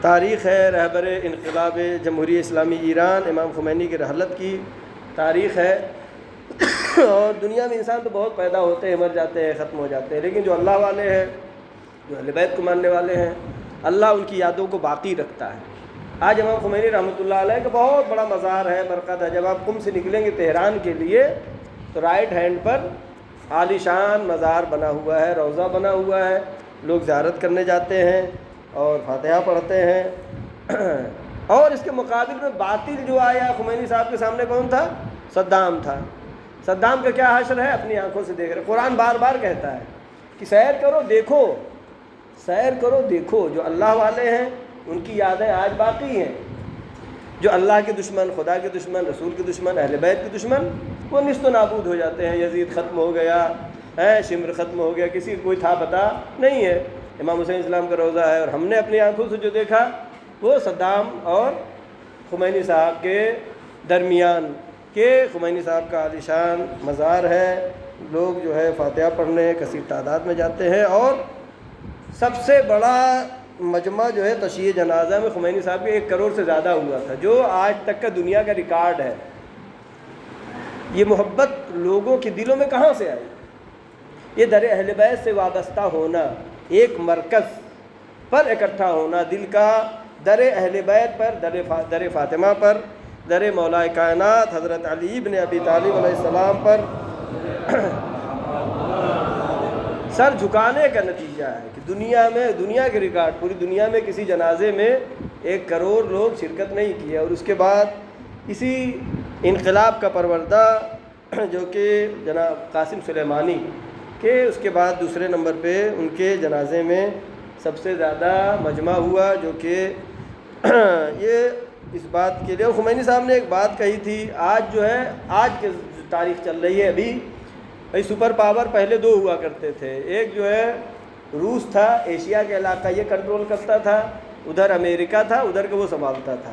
تاریخ ہے، رہبر انقلاب جمہوریہ اسلامی ایران امام خمینی کی رحلت کی تاریخ ہے۔ اور دنیا میں انسان تو بہت پیدا ہوتے ہیں، مر جاتے ہیں، ختم ہو جاتے ہیں، لیکن جو اللہ والے ہیں، جو اہل بیت کو ماننے والے ہیں، اللہ ان کی یادوں کو باقی رکھتا ہے۔ آج امام خمینی رحمۃ اللہ علیہ کا بہت بڑا مزار ہے، مرکز ہے۔ جب آپ قم سے نکلیں گے تہران کے لیے تو رائٹ ہینڈ پر عالی شان مزار بنا ہوا ہے، روضہ بنا ہوا ہے، لوگ زیارت کرنے جاتے ہیں اور فاتحہ پڑھتے ہیں۔ اور اس کے مقابل میں باطل جو آیا خمینی صاحب کے سامنے کون تھا؟ صدام تھا۔ صدام کا کیا حشر ہے؟ اپنی آنکھوں سے دیکھ رہے۔ قرآن بار بار کہتا ہے کہ سیر کرو دیکھو، سیر کرو دیکھو، جو اللہ والے ہیں ان کی یادیں آج باقی ہیں، جو اللہ کے دشمن، خدا کے دشمن، رسول کے دشمن، اہل بیت کے دشمن، وہ نیست و نابود ہو جاتے ہیں۔ یزید ختم ہو گیا ہے، شمر ختم ہو گیا، کسی کو کوئی تھا پتہ نہیں ہے۔ امام حسین اسلام کا روضہ ہے، اور ہم نے اپنی آنکھوں سے جو دیکھا وہ صدام اور خمینی صاحب کے درمیان کہ خمینی صاحب کا عالی شان مزار ہے، لوگ جو ہے فاتحہ پڑھنے کثیر تعداد میں جاتے ہیں، اور سب سے بڑا مجمع جو ہے تشییع جنازہ میں خمینی صاحب کے 1 کروڑ سے زیادہ ہوا تھا، جو آج تک کا دنیا کا ریکارڈ ہے۔ یہ محبت لوگوں کے دلوں میں کہاں سے آئی؟ یہ در اہل بیت سے وابستہ ہونا، ایک مرکز پر اکٹھا ہونا، دل کا در اہل بیت پر، در فاطمہ پر، در مولا کائنات حضرت علی بن ابی طالب علیہ السلام پر سر جھکانے کا نتیجہ ہے کہ دنیا کے ریکارڈ، پوری دنیا میں کسی جنازے میں 1 کروڑ لوگ شرکت نہیں کیے۔ اور اس کے بعد اسی انقلاب کا پروردہ جو کہ جناب قاسم سلیمانی کہ اس کے بعد دوسرے نمبر پہ ان کے جنازے میں سب سے زیادہ مجمع ہوا، جو کہ یہ اس بات کے لیے خمینی صاحب نے ایک بات کہی تھی۔ آج جو ہے، آج کے تاریخ چل رہی ہے ابھی، بھائی سپر پاور پہلے 2 ہوا کرتے تھے، ایک جو ہے روس تھا، ایشیا کے علاقہ یہ کنٹرول کرتا تھا، ادھر امریکہ تھا، ادھر کا وہ سنبھالتا تھا۔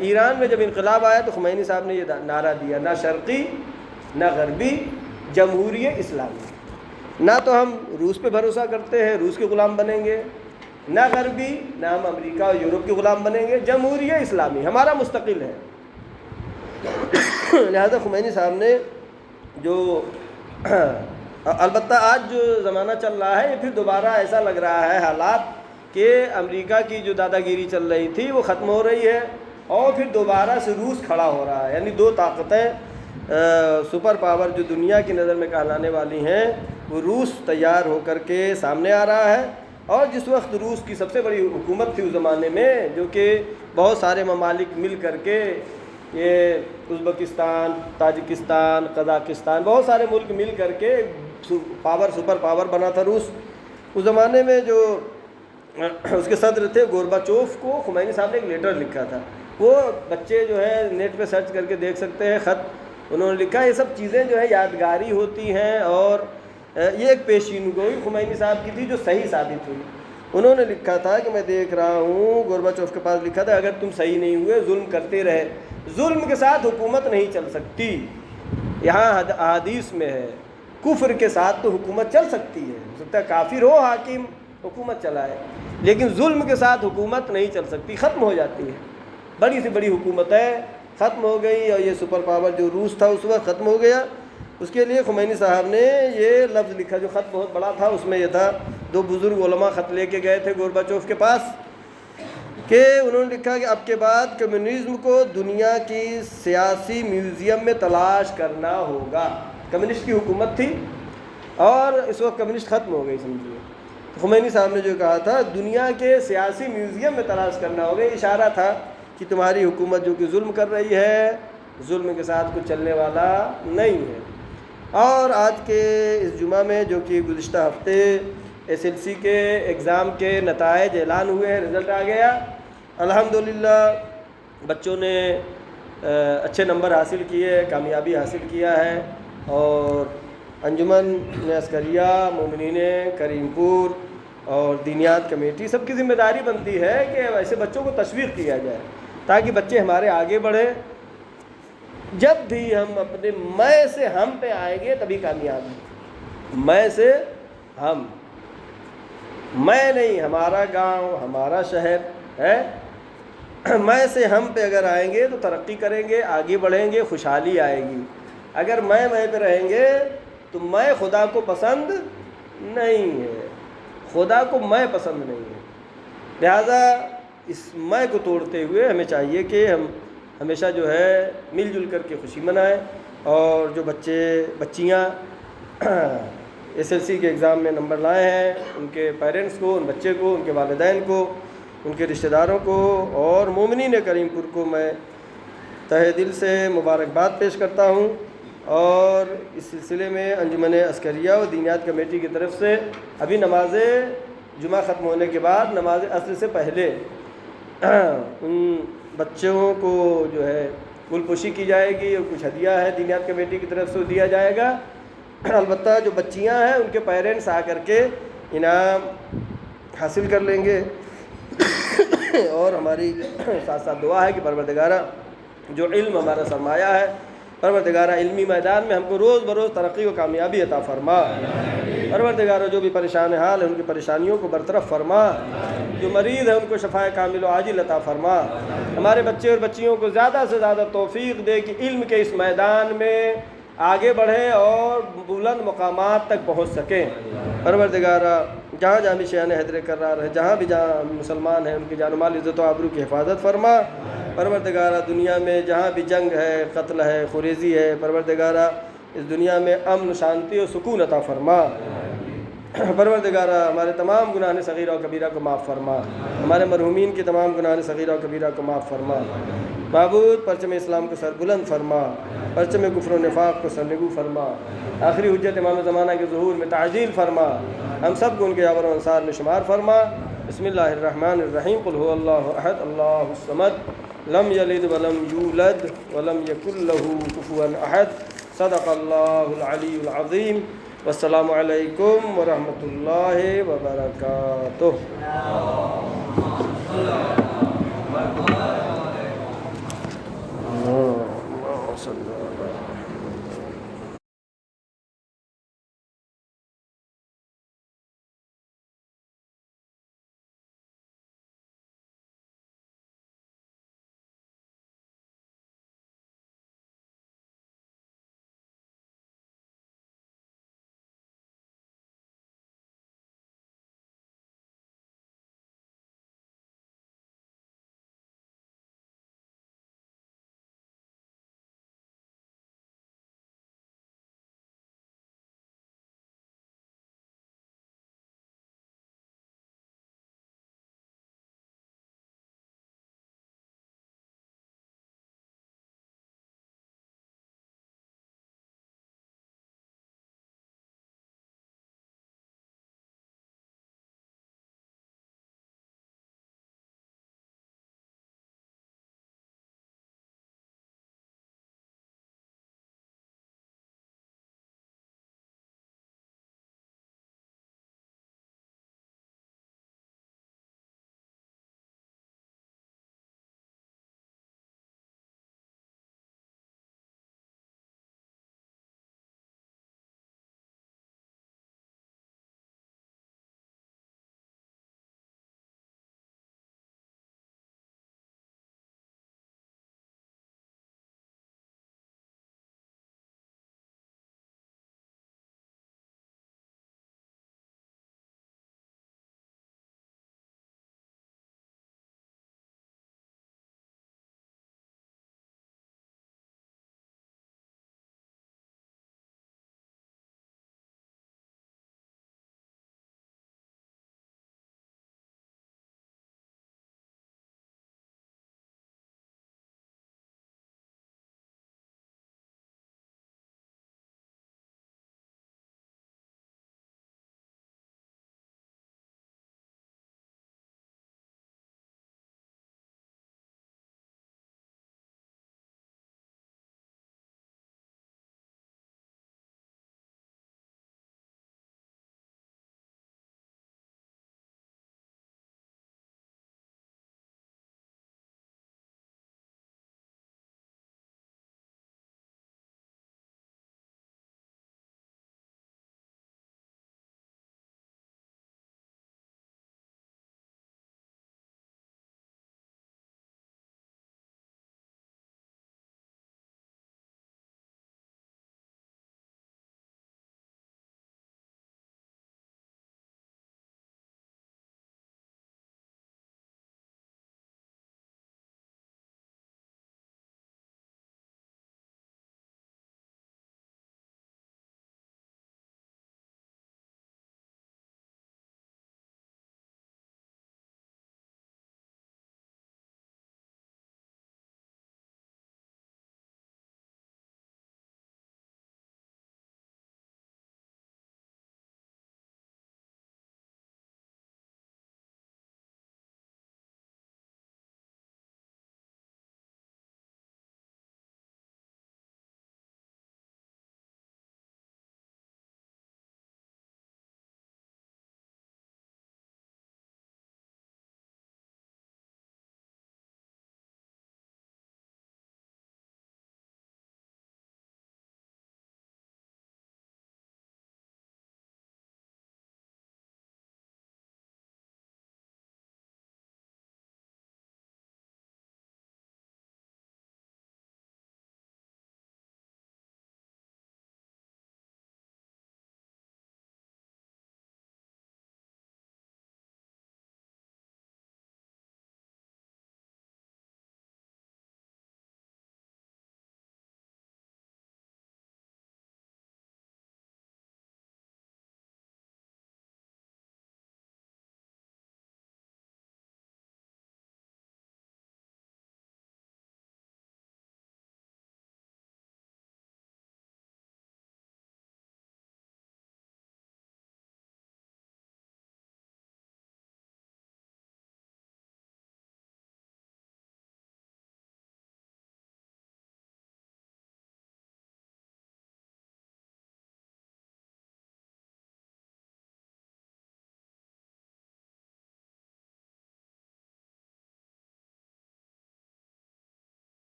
ایران میں جب انقلاب آیا تو خمینی صاحب نے یہ نعرہ دیا، نہ شرقی نہ غربی، جمہوریہ اسلامی۔ نہ تو ہم روس پہ بھروسہ کرتے ہیں، روس کے غلام بنیں گے، نہ غربی، نہ ہم امریکہ اور یورپ کے غلام بنیں گے، جمہوریہ اسلامی ہمارا مستقل ہے۔ لہذا خمینی صاحب نے جو البتہ آج جو زمانہ چل رہا ہے یہ پھر دوبارہ ایسا لگ رہا ہے حالات کہ امریکہ کی جو دادا گیری چل رہی تھی وہ ختم ہو رہی ہے اور پھر دوبارہ سے روس کھڑا ہو رہا ہے، یعنی دو طاقتیں سپر پاور جو دنیا کی نظر میں کہلانے والی ہیں وہ روس تیار ہو کر کے سامنے آ رہا ہے۔ اور جس وقت روس کی سب سے بڑی حکومت تھی اس زمانے میں، جو کہ بہت سارے ممالک مل کر کے، یہ ازبکستان، تاجکستان، قزاقستان، بہت سارے ملک مل کر کے سپر پاور بنا تھا روس۔ اس زمانے میں جو اس کے صدر تھے گورباچوف کو خمینی صاحب نے ایک لیٹر لکھا تھا، وہ بچے جو ہے نیٹ پہ سرچ کر کے دیکھ سکتے ہیں، خط انہوں نے لکھا۔ یہ سب چیزیں جو ہے یادگاری ہوتی ہیں، اور یہ ایک پیشین گوئی خمینی صاحب کی تھی جو صحیح ثابت ہوئی۔ انہوں نے لکھا تھا کہ میں دیکھ رہا ہوں، گورباچوف کے پاس لکھا تھا، اگر تم صحیح نہیں ہوئے، ظلم کرتے رہے، ظلم کے ساتھ حکومت نہیں چل سکتی۔ یہاں احادیث میں ہے کفر کے ساتھ تو حکومت چل سکتی ہے، ہو سکتا ہے کافر ہو حاکم حکومت چلائے، لیکن ظلم کے ساتھ حکومت نہیں چل سکتی، ختم ہو جاتی ہے۔ بڑی سے بڑی حکومتیں ختم ہو گئی، اور یہ سپر پاور جو روس تھا اس وقت ختم ہو گیا۔ اس کے لیے خمینی صاحب نے یہ لفظ لکھا، جو خط بہت بڑا تھا، اس میں یہ تھا، دو بزرگ علماء خط لے کے گئے تھے گورباچوف کے پاس، کہ انہوں نے لکھا کہ اب کے بعد کمیونزم کو دنیا کی سیاسی میوزیم میں تلاش کرنا ہوگا۔ کمیونسٹ کی حکومت تھی اور اس وقت کمیونسٹ ختم ہو گئی سمجھیے۔ خمینی صاحب نے جو کہا تھا دنیا کے سیاسی میوزیم میں تلاش کرنا ہوگا، یہ اشارہ تھا کہ تمہاری حکومت جو کہ ظلم کر رہی ہے، ظلم کے ساتھ کچھ چلنے والا نہیں ہے۔ اور آج کے اس جمعہ میں جو کہ گزشتہ ہفتے SLC کے ایگزام کے نتائج اعلان ہوئے ہیں، رزلٹ آ گیا، الحمدللہ بچوں نے اچھے نمبر حاصل کیے، کامیابی حاصل کیا ہے، اور انجمن عسکریہ، مومنین کریم پور اور دینیات کمیٹی سب کی ذمہ داری بنتی ہے کہ ایسے بچوں کو تشویق کیا جائے تاکہ بچے ہمارے آگے بڑھیں۔ جب بھی ہم اپنے میں سے ہم پہ آئیں گے تبھی کامیاب ہیں۔ میں سے ہم، میں نہیں، ہمارا گاؤں، ہمارا شہر ہے، میں سے ہم پہ اگر آئیں گے تو ترقی کریں گے، آگے بڑھیں گے، خوشحالی آئے گی۔ اگر میں پہ رہیں گے تو میں خدا کو پسند نہیں ہے، خدا کو میں پسند نہیں ہے۔ لہذا اس میں کو توڑتے ہوئے ہمیں چاہیے کہ ہم ہمیشہ جو ہے مل جل کر کے خوشی منائیں، اور جو بچیاں SLC کے ایگزام میں نمبر لائے ہیں ان کے پیرنٹس کو، ان بچے کو، ان کے والدین کو، ان کے رشتہ داروں کو اور مومنین کریم پور کو میں تہہ دل سے مبارکباد پیش کرتا ہوں۔ اور اس سلسلے میں انجمن عسکریہ و دینیات کمیٹی کی طرف سے ابھی نماز جمعہ ختم ہونے کے بعد نماز عصر سے پہلے ان بچوں کو جو ہے گل پوشی کی جائے گی، اور کچھ ہدیہ ہے دینیات کمیٹی کی طرف سے دیا جائے گا۔ البتہ جو بچیاں ہیں ان کے پیرنٹس آ کر کے انعام حاصل کر لیں گے۔ اور ہماری ساتھ ساتھ دعا ہے کہ پروردگارہ جو علم ہمارا سرمایہ ہے، پروردگارہ علمی میدان میں ہم کو روز بروز ترقی و کامیابی عطا فرما۔ پروردگارہ جو بھی پریشان حال ہے ان کی پریشانیوں کو برطرف فرما، جو مریض ہے ان کو شفاء کامل و عاجل عطا فرما۔ ہمارے بچے اور بچیوں کو زیادہ سے زیادہ توفیق دے کہ علم کے اس میدان میں آگے بڑھیں اور بلند مقامات تک پہنچ سکیں۔ پروردگارہ جہاں جہاں بھی شیعان حیدر کرار ہے، جہاں بھی جہاں مسلمان ہیں، ان کی جان و مال، عزت و آبرو کی حفاظت فرما۔ پروردگارہ دنیا میں جہاں بھی جنگ ہے، قتل ہے، خوریزی ہے، پروردگارہ اس دنیا میں امن، شانتی اور سکون عطا فرما۔ پروردگارہ ہمارے تمام گناہ صغیرہ و کبیرہ کو معاف فرما، ہمارے مرحومین کے تمام گناہ صغیرہ و کبیرہ کو معاف فرما۔ معبود پرچم اسلام کو سر بلند فرما، پرچم کفر و نفاق کو سرنگو فرما، آخری حجت امام زمانہ کے ظہور میں تعجیل فرما، ہم سب کو ان کے یاور و انصار میں شمار فرما۔ بسم اللہ الرحمن الرحیم، قل هو اللہ احد اللہ الصمد لم یلد ولم یولد ولم یکن له کفوا احد۔ صدق اللہ العلی العظیم۔ والسلام علیکم ورحمۃ اللہ وبرکاتہ۔ اللہ